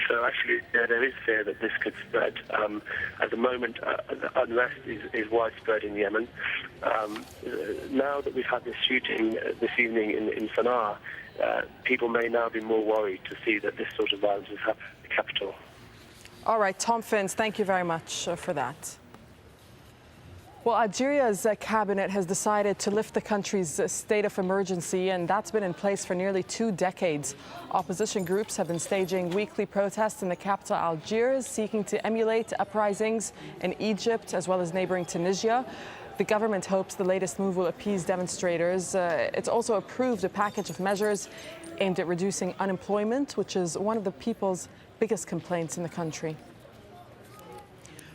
So actually, there is fear that this could spread. At the moment, unrest is widespread in Yemen. Now that we've had this shooting this evening in Sana'a, people may now be more worried to see that this sort of violence has happened in the capital. All right, Tom Finns, thank you very much for that. Well, Algeria's cabinet has decided to lift the country's state of emergency, and that's been in place for nearly 2 decades. Opposition groups have been staging weekly protests in the capital, Algiers, seeking to emulate uprisings in Egypt as well as neighboring Tunisia. The government hopes the latest move will appease demonstrators. It's also approved a package of measures aimed at reducing unemployment, which is one of the people's biggest complaints in the country.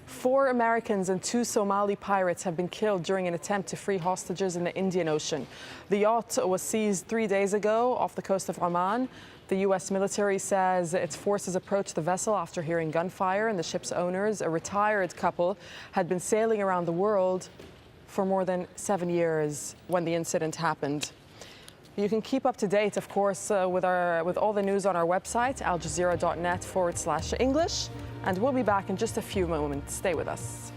4 Americans and 2 Somali pirates have been killed during an attempt to free hostages in the Indian Ocean. The yacht was seized 3 days ago off the coast of Oman. The U.S. military says its forces approached the vessel after hearing gunfire, and the ship's owners, a retired couple, had been sailing around the world for more than 7 years when the incident happened. You can keep up to date, of course, with all the news on our website, aljazeera.net/English. And we'll be back in just a few moments. Stay with us.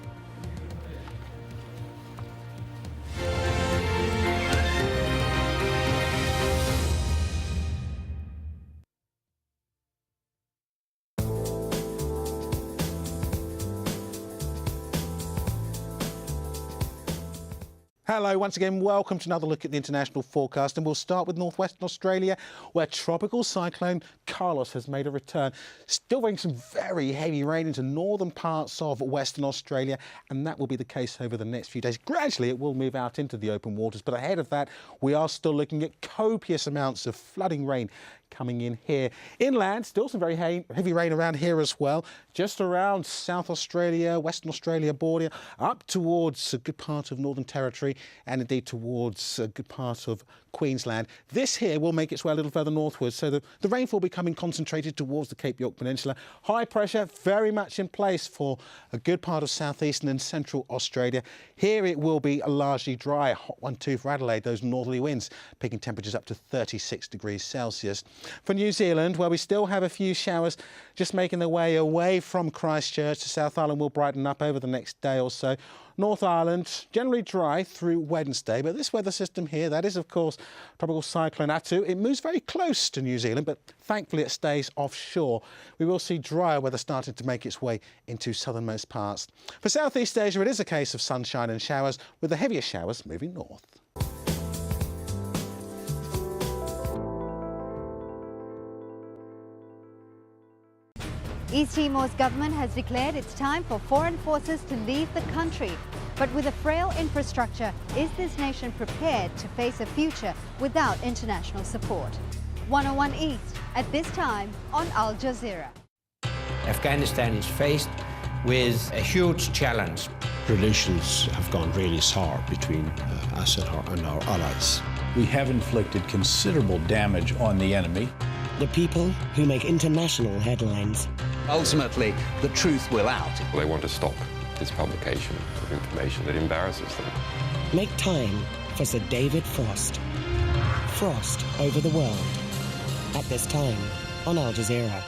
Hello, once again, welcome to another look at the international forecast, and we'll start with northwestern Australia, where tropical cyclone Carlos has made a return. Still bringing some very heavy rain into northern parts of Western Australia, and that will be the case over the next few days. Gradually, it will move out into the open waters, but ahead of that, we are still looking at copious amounts of flooding rain coming in here. Inland, still some very heavy rain around here as well, just around South Australia, Western Australia border, up towards a good part of Northern Territory and indeed towards a good part of Queensland. This here will make its way a little further northwards, so the rainfall becoming concentrated towards the Cape York Peninsula. High pressure very much in place for a good part of southeastern and central Australia. Here it will be a largely dry, hot one too for Adelaide, those northerly winds picking temperatures up to 36 degrees Celsius. For New Zealand, where we still have a few showers just making their way away from Christchurch, to South Island will brighten up over the next day or so. North Island, generally dry through Wednesday, but this weather system here, that is, of course, Tropical Cyclone Atu, it moves very close to New Zealand, but thankfully it stays offshore. We will see drier weather starting to make its way into southernmost parts. For Southeast Asia, it is a case of sunshine and showers, with the heavier showers moving north. East Timor's government has declared it's time for foreign forces to leave the country. But with a frail infrastructure, is this nation prepared to face a future without international support? 101 East, at this time on Al Jazeera. Afghanistan is faced with a huge challenge. Relations have gone really sour between us and our allies. We have inflicted considerable damage on the enemy. The people who make international headlines. Ultimately, the truth will out. They want to stop this publication of information that embarrasses them. Make time for Sir David Frost. Frost over the world. At this time on Al Jazeera.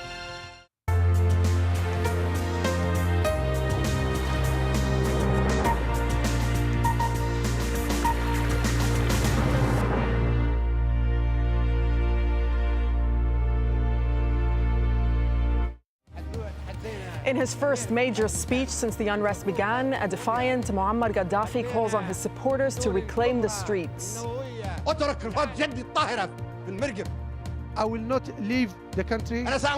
In his first major speech since the unrest began, a defiant Muammar Gaddafi calls on his supporters to reclaim the streets. I will not leave the country, and I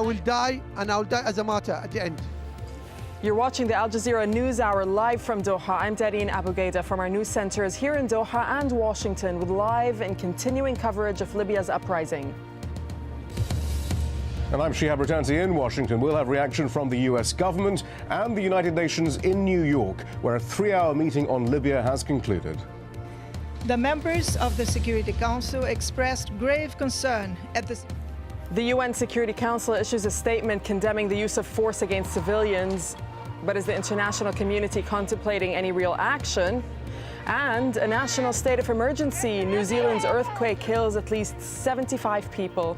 will die as a martyr at the end. You're watching the Al Jazeera News Hour live from Doha. I'm Darine Abu Gheda from our news centers here in Doha and Washington, with live and continuing coverage of Libya's uprising. And I'm Shihab Ratanzi in Washington. We'll have reaction from the US government and the United Nations in New York, where a 3-hour meeting on Libya has concluded. The members of the Security Council expressed grave concern at the... The UN Security Council issues a statement condemning the use of force against civilians. But is the international community contemplating any real action? And a national state of emergency. New Zealand's earthquake kills at least 75 people.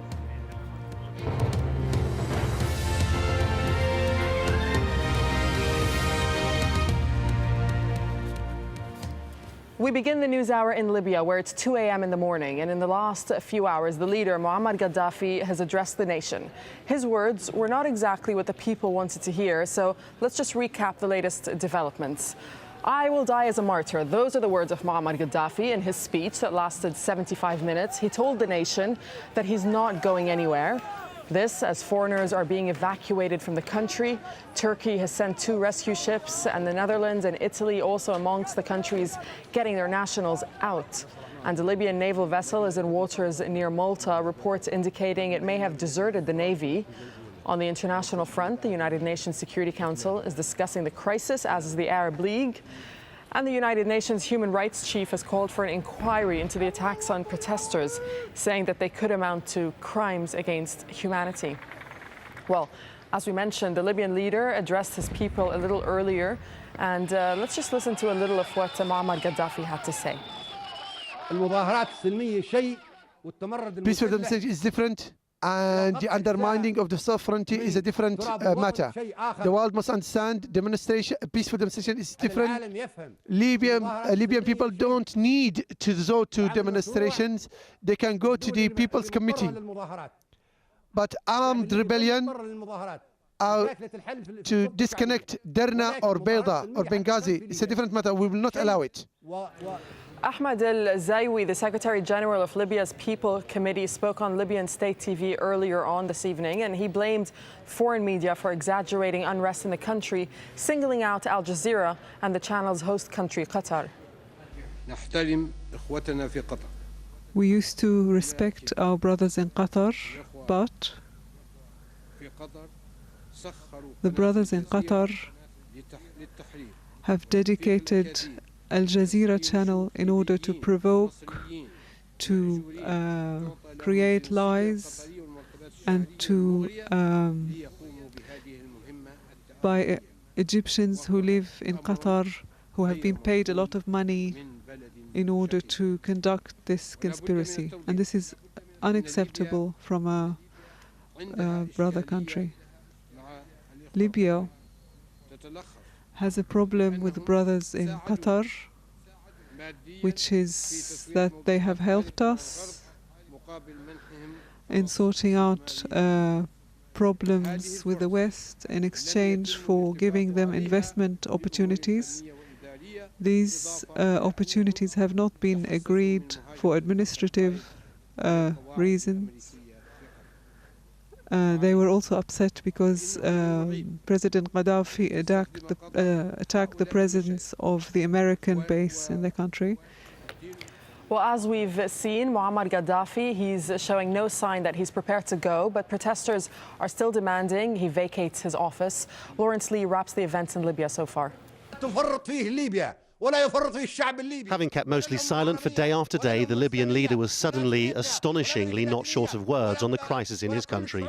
We begin the news hour in Libya, where it's 2 a.m. in the morning. And in the last few hours, the leader, Muammar Gaddafi, has addressed the nation. His words were not exactly what the people wanted to hear. So let's just recap the latest developments. I will die as a martyr. Those are the words of Muammar Gaddafi in his speech that lasted 75 minutes. He told the nation that he's not going anywhere. This as foreigners are being evacuated from the country. Turkey has sent 2 rescue ships, and the Netherlands and Italy also amongst the countries getting their nationals out. And a Libyan naval vessel is in waters near Malta, reports indicating it may have deserted the navy. On the international front, the United Nations Security Council is discussing the crisis, as is the Arab League. And the United Nations Human Rights Chief has called for an inquiry into the attacks on protesters, saying that they could amount to crimes against humanity. Well, as we mentioned, the Libyan leader addressed his people a little earlier, and let's just listen to a little of what Muammar Gaddafi had to say. Peaceful demonstration is different, and the undermining of the sovereignty is a different matter. The world must understand peaceful demonstration is different. Libyan people don't need to go to demonstrations. They can go to the People's Committee. But armed rebellion to disconnect Derna or Beida or Benghazi, it's a different matter. We will not allow it. Ahmed El-Zaywi, the Secretary General of Libya's People Committee, spoke on Libyan state TV earlier on this evening, and he blamed foreign media for exaggerating unrest in the country, singling out AlJazeera and the channel's host country, Qatar. We used to respect our brothers in Qatar, but the brothers in Qatar have dedicated AlJazeera channel in order to provoke, to create lies, and to by Egyptians who live in Qatar, who have been paid a lot of money in order to conduct this conspiracy. And this is unacceptable from a brother country. Libya has a problem with brothers in Qatar, which is that they have helped us in sorting out problems with the West in exchange for giving them investment opportunities. These opportunities have not been agreed for administrative reasons. They were also upset because President Gaddafi attacked the presence of the American base in the country. Well, as we've seen, Muammar Gaddafi, he's showing no sign that he's prepared to go, but protesters are still demanding he vacates his office. Lawrence Lee wraps the events in Libya so far. Having kept mostly silent for day after day, the Libyan leader was suddenly, astonishingly, not short of words on the crisis in his country.